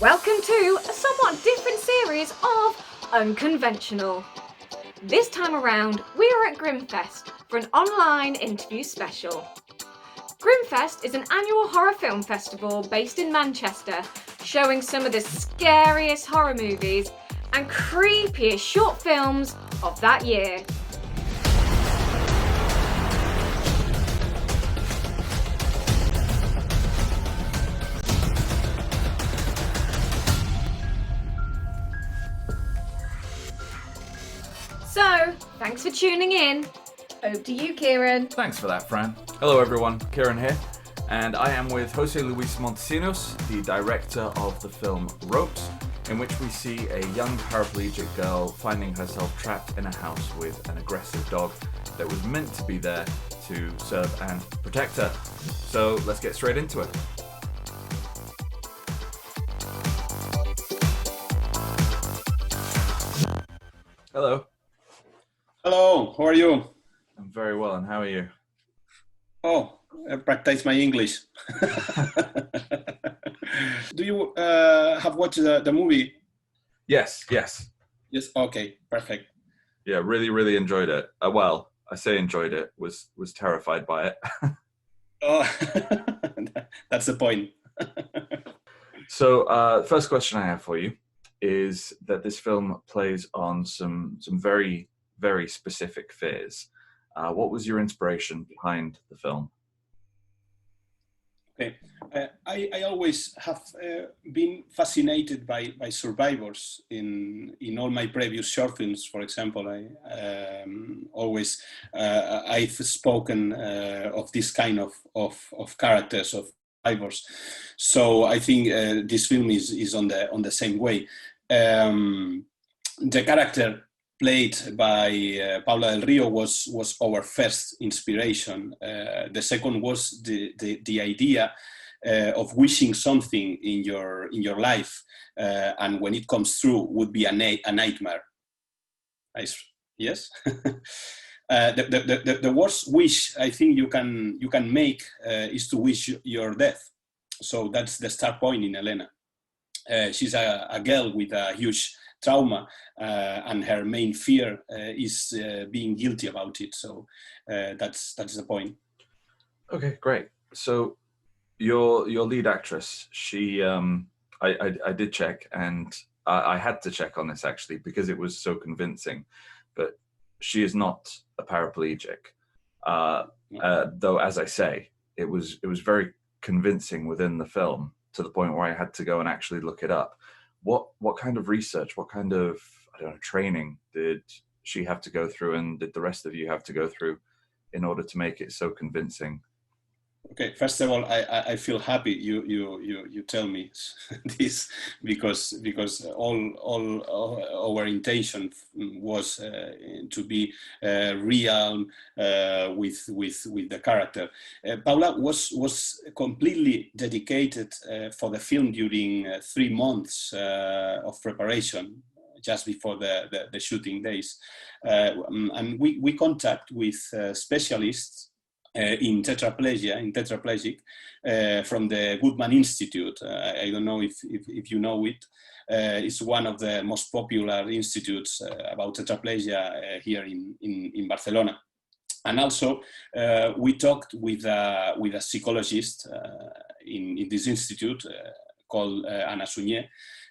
Welcome to a somewhat different series of Unconventional. This time around, we are at GRIMMFEST for an online interview special. GRIMMFEST is an annual horror film festival based in Manchester, showing some of the scariest horror movies and creepiest short films of that year. So, thanks for tuning in. Over to you, Kieran. Thanks for that, Fran. Hello everyone, Kieran here, and I am with José Montesinos, the director of the film Ropes, in which we see a young paraplegic girl finding herself trapped in a house with an aggressive dog that was meant to be there to serve and protect her. So let's get straight into it. Hello. Hello, how are you? I'm very well, and how are you? Oh, I practice my English. Do you have watched the movie? Yes. Yes, okay, perfect. Yeah, really enjoyed it. Well, I say enjoyed it, was terrified by it. Oh, that's the point. So, first question I have for you is that this film plays on some very specific fears. What was your inspiration behind the film? Okay, I always have been fascinated by survivors in all my previous short films. For example, I've spoken of this kind of characters, of survivors. So I think this film is on the same way. The character played by Paula Del Río was our first inspiration. The second was the idea of wishing something in your life, and when it comes through, would be a nightmare. Yes. The worst wish I think you can make is to wish your death. So that's the start point in Elena. She's a girl with a huge trauma, and her main fear is being guilty about it. So that's the point. Okay, great. So your lead actress, she I did check, and I had to check on this actually because it was so convincing, but she is not a paraplegic. Though, as I say, it was very convincing within the film to the point where I had to go and actually look it up. What kind of research, what kind of, I don't know, training did she have to go through, and did the rest of you have to go through in order to make it so convincing? Okay, first of all, I feel happy you tell me this because all our intention was to be real with the character. Paula was completely dedicated for the film during 3 months of preparation, just before the shooting days, and we contact with specialists in tetraplegic, from the Goodman Institute. I don't know if you know it. It's one of the most popular institutes about tetraplegia here in Barcelona. And also, we talked with a psychologist in this institute called Anna Suñé.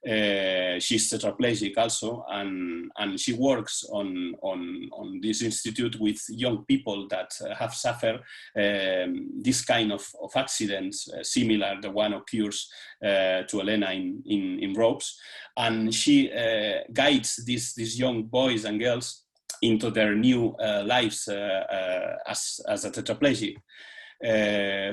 She's tetraplegic also, and she works on this institute with young people that have suffered this kind of accidents, similar the one occurs to Elena in Ropes, and she guides these young boys and girls into their new lives as a tetraplegic.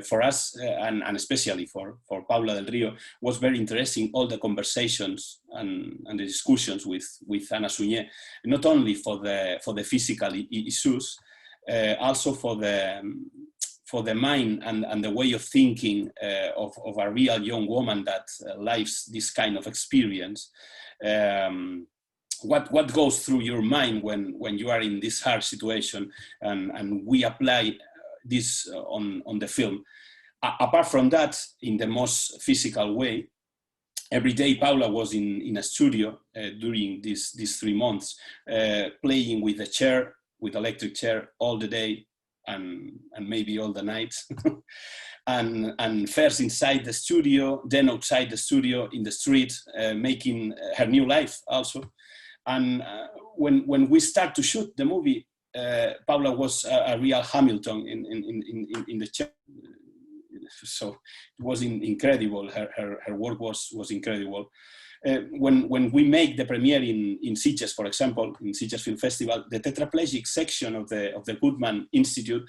For us, and especially for Paula Del Río, was very interesting all the conversations and the discussions with Ana Suñé, not only for the physical issues, also for the mind and the way of thinking of a real young woman that lives this kind of experience. What goes through your mind when you are in this hard situation, and we apply this on the film. Apart from that, in the most physical way, every day Paula was in a studio during these 3 months, playing with a chair, with electric chair all the day and maybe all the nights. and first inside the studio, then outside the studio, in the street, making her new life also. And when we start to shoot the movie, Paula was a real Hamilton in the chair. So it was incredible. Her work was incredible. When we make the premiere in Sitges, for example, in Sitges Film Festival, the tetraplegic section of the Goodman Institute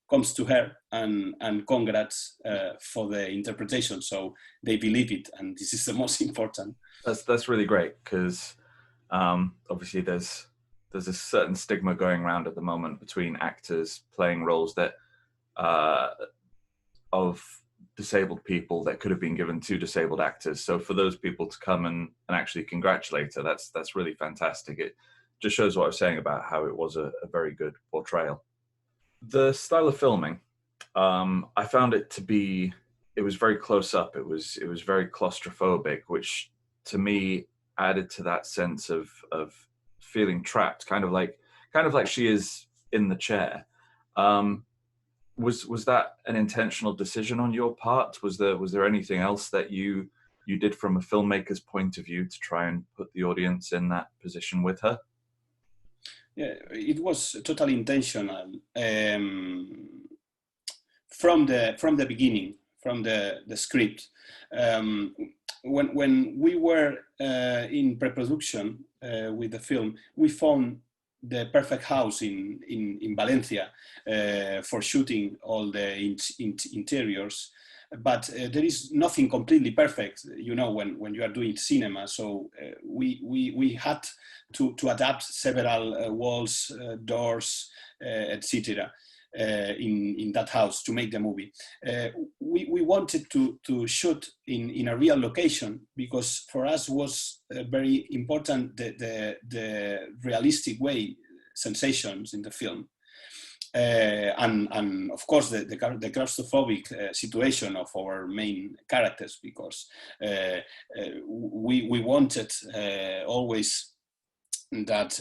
comes to her and congrats for the interpretation. So they believe it, and this is the most important. That's really great, because obviously there's a certain stigma going around at the moment between actors playing roles that of disabled people that could have been given to disabled actors. So for those people to come and actually congratulate her, that's really fantastic. It just shows what I was saying about how it was a very good portrayal. The style of filming, I found it was very close up. It was very claustrophobic, which to me added to that sense of feeling trapped, kind of like she is in the chair. Was that an intentional decision on your part? Was there anything else that you did from a filmmaker's point of view to try and put the audience in that position with her? Yeah, it was totally intentional from the beginning, from the script. When we were in pre-production with the film, we found the perfect house in Valencia for shooting all the interiors, but there is nothing completely perfect, when you are doing cinema. So we had to adapt several walls, doors, etc. In that house to make the movie. We wanted to shoot in a real location, because for us was very important the realistic way sensations in the film. And of course the claustrophobic situation of our main characters, because we wanted always that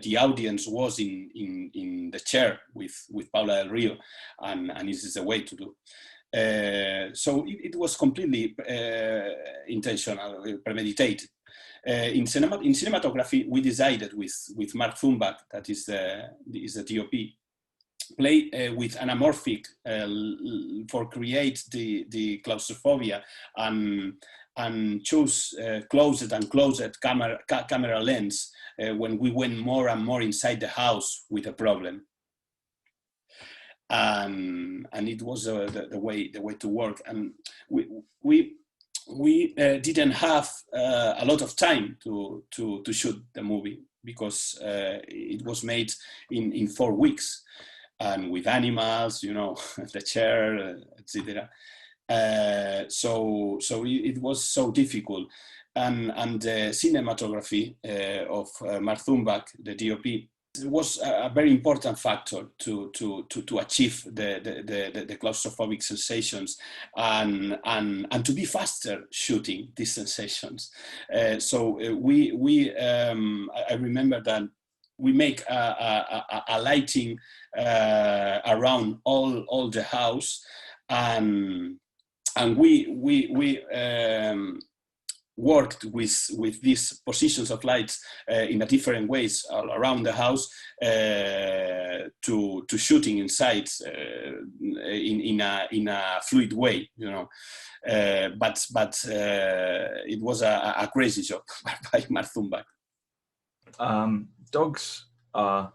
the audience was in the chair with Paula Del Río, and this is the way to do. So it was completely intentional, premeditated. In cinematography, we decided with Mark Zumbach, that is the DOP, play with anamorphic for create the claustrophobia, and choose closed and closed camera lens when we went more and more inside the house with a problem. And it was the way to work. And we didn't have a lot of time to shoot the movie, because it was made in 4 weeks, and with animals, the chair, etc. So it was so difficult, and the cinematography of Mark Zumbach, the DOP, was a very important factor to achieve the claustrophobic sensations and to be faster shooting these sensations. So I remember that we make a lighting around all the house, and we worked with these positions of lights in a different ways all around the house to shooting inside in a fluid way, but it was a crazy job by Mark Zumbach. Dogs are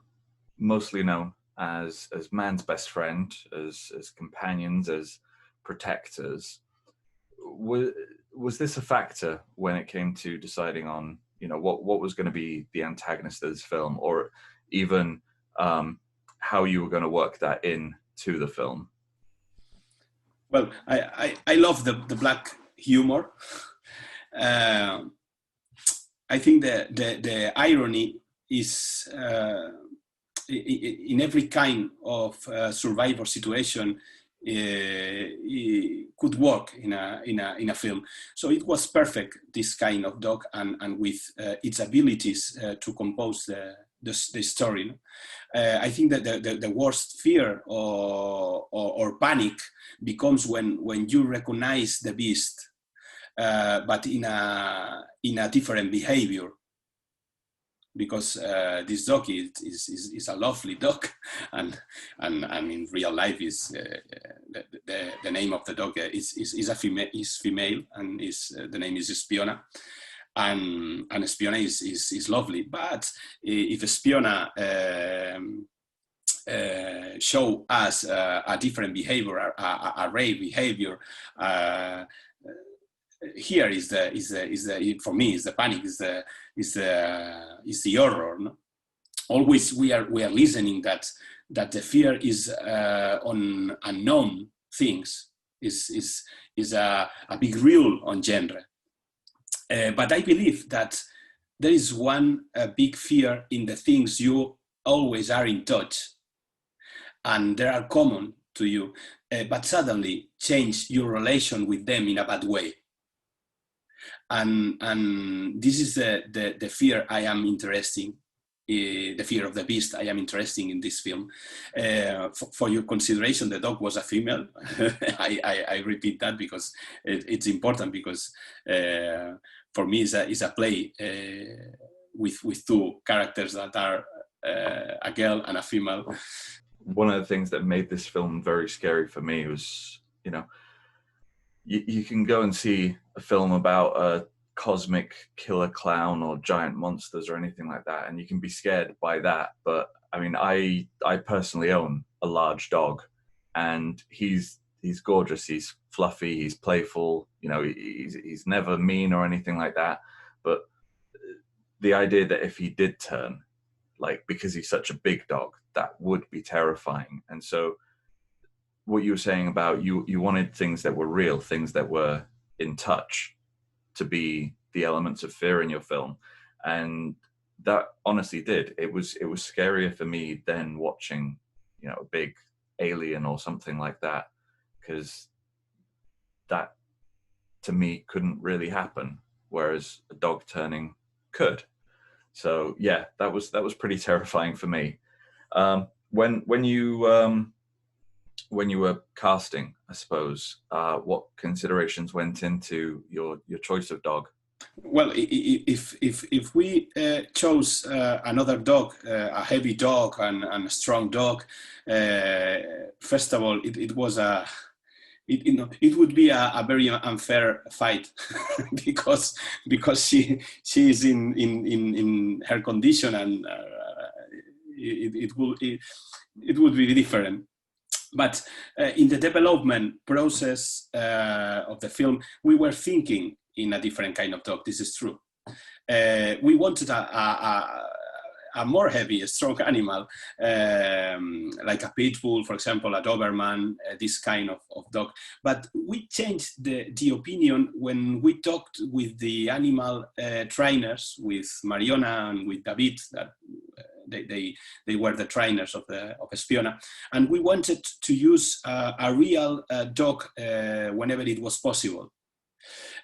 mostly known as man's best friend, as companions, as protectors. Was this a factor when it came to deciding on, what was going to be the antagonist of this film, or even how you were going to work that into the film? Well, I love the black humor. I think the irony is in every kind of survivor situation could work in a film. So it was perfect, this kind of dog, and with its abilities to compose the story. I think that the worst fear or panic becomes when you recognize the beast, but in a different behavior. Because this dog is a lovely dog, and in real life is the name of the dog is female, and the name is Espiona, and Espiona is lovely. But if Espiona show us a different behavior, a rare behavior, here is the for me is the panic, is the horror. No? Always we are listening that the fear is on unknown things, is a big rule on genre. But I believe that there is one big fear in the things you always are in touch, and they are common to you, but suddenly change your relation with them in a bad way. And this is the fear I am interested in, the fear of the beast I am interested in this film. For your consideration, the dog was a female. I repeat that because it's important, because for me it's a play with two characters that are a girl and a female. One of the things that made this film very scary for me was, you know, you can go and see a film about a cosmic killer clown or giant monsters or anything like that, and you can be scared by that. But I mean, I personally own a large dog, and he's gorgeous, he's fluffy, he's playful, you know, he's never mean or anything like that. But the idea that if he did turn, like, because he's such a big dog, that would be terrifying. And so what you were saying about you wanted things that were real, things that were in touch, to be the elements of fear in your film, and that honestly did. It was scarier for me than watching, you know, a big alien or something like that, because that to me couldn't really happen, whereas a dog turning could. So yeah, that was pretty terrifying for me. When you were casting, I suppose, what considerations went into your choice of dog? Well, if we chose another dog, a heavy dog and a strong dog, first of all, it would be a very unfair fight because she is in her condition, and it would be different. But in the development process of the film, we were thinking in a different kind of dog. This is true. We wanted a more heavy, a strong animal, like a pit bull, for example, a Doberman, this kind of dog. But we changed the opinion when we talked with the animal trainers, with Mariona and with David, that they were the trainers of Espiona, and we wanted to use a real dog whenever it was possible,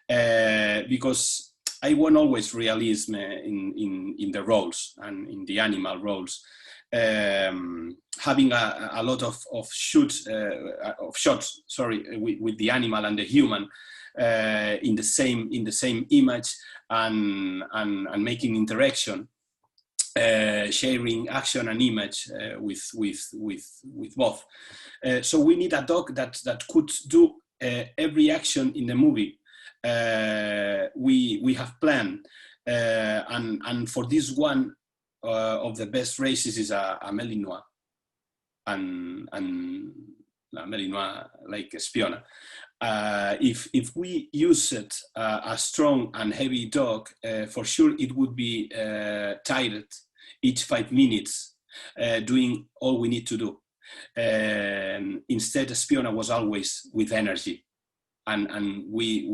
because I want always realism in the roles and in the animal roles. Having a lot of shots, with the animal and the human in the same image, and making interaction. Sharing action and image with both. So we need a dog that could do every action in the movie we have planned. And for this one of the best races is a Malinois, and a Malinois like Espiona. If we use a strong and heavy dog, for sure it would be tired each 5 minutes, doing all we need to do. Instead, Espiona was always with energy, and we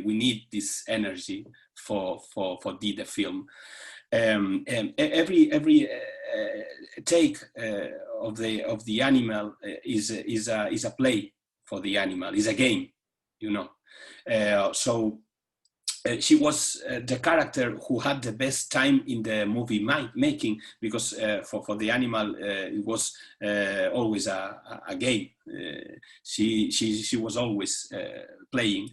need this energy for the film. Every take of the animal is a play. for the animal. It's a game, you know. So she was the character who had the best time in the movie making, because for the animal it was always a game. She was always playing.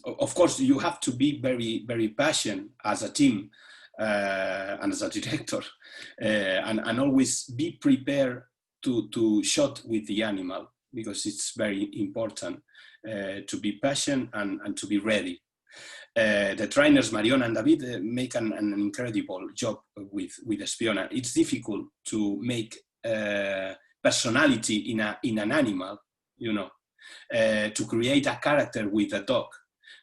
Of course, you have to be very, very passionate as a team and as a director, and always be prepared to shot with the animal, because it's very important to be passionate and to be ready. The trainers, Marion and David, make an incredible job with Espiona. It's difficult to make personality in an animal, you know, to create a character with a dog,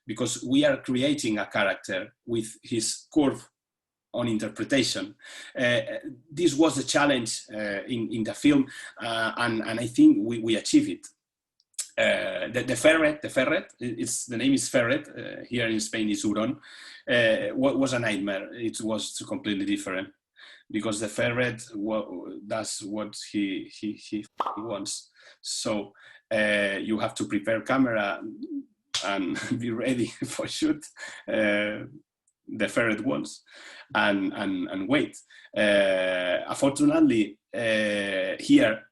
because we are creating a character with his curve on interpretation. This was a challenge in the film, and I think we achieved it. The ferret, the name is Ferret, here in Spain is Huron, was a nightmare. It was completely different, because the ferret does what he wants. So you have to prepare camera and be ready for shoot the ferret wants, and wait. Unfortunately, here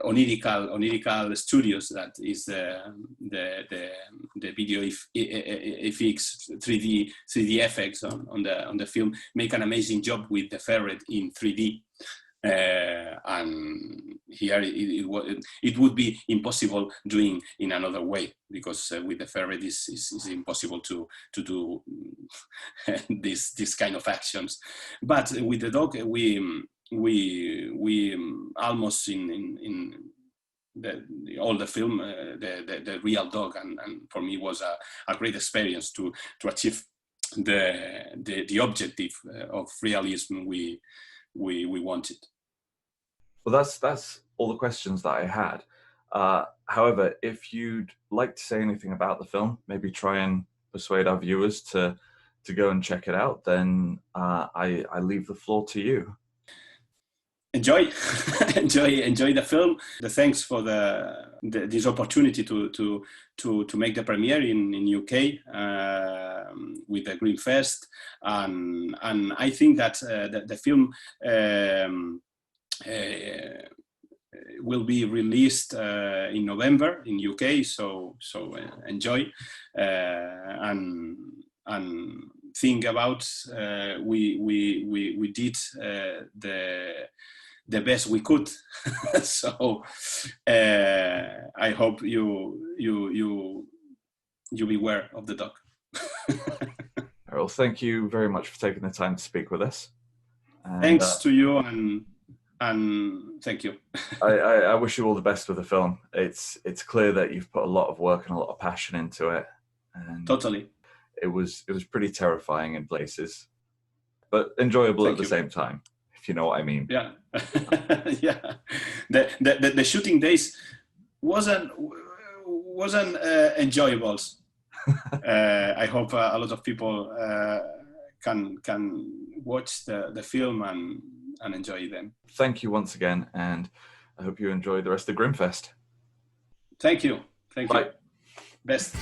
Onirical Studios, that is the video effects, 3D effects on the film, make an amazing job with the ferret in 3D. And here it would be impossible doing in another way, because with the ferret is impossible to do this kind of actions. But with the dog, we almost in all the film the real dog, and for me was a great experience to achieve the objective of realism we wanted. Well, that's all the questions that I had. However, if you'd like to say anything about the film, maybe try and persuade our viewers to go and check it out, then I leave the floor to you. Enjoy the film. Thanks for this opportunity to make the premiere in UK with the GRIMMFEST, and I think that the film will be released in November in UK. So enjoy and think about we did the best we could. So I hope you beware of the dog. Well, thank you very much for taking the time to speak with us. And, thanks to you, and thank you. I wish you all the best with the film. It's clear that you've put a lot of work and a lot of passion into it. And totally. It was pretty terrifying in places, but enjoyable at the same time, if you know what I mean. Yeah. Yeah. The shooting days wasn't enjoyable. I hope a lot of people can watch the film and enjoy them. Thank you once again, and I hope you enjoy the rest of GRIMMFEST. Thank you. Bye. Best.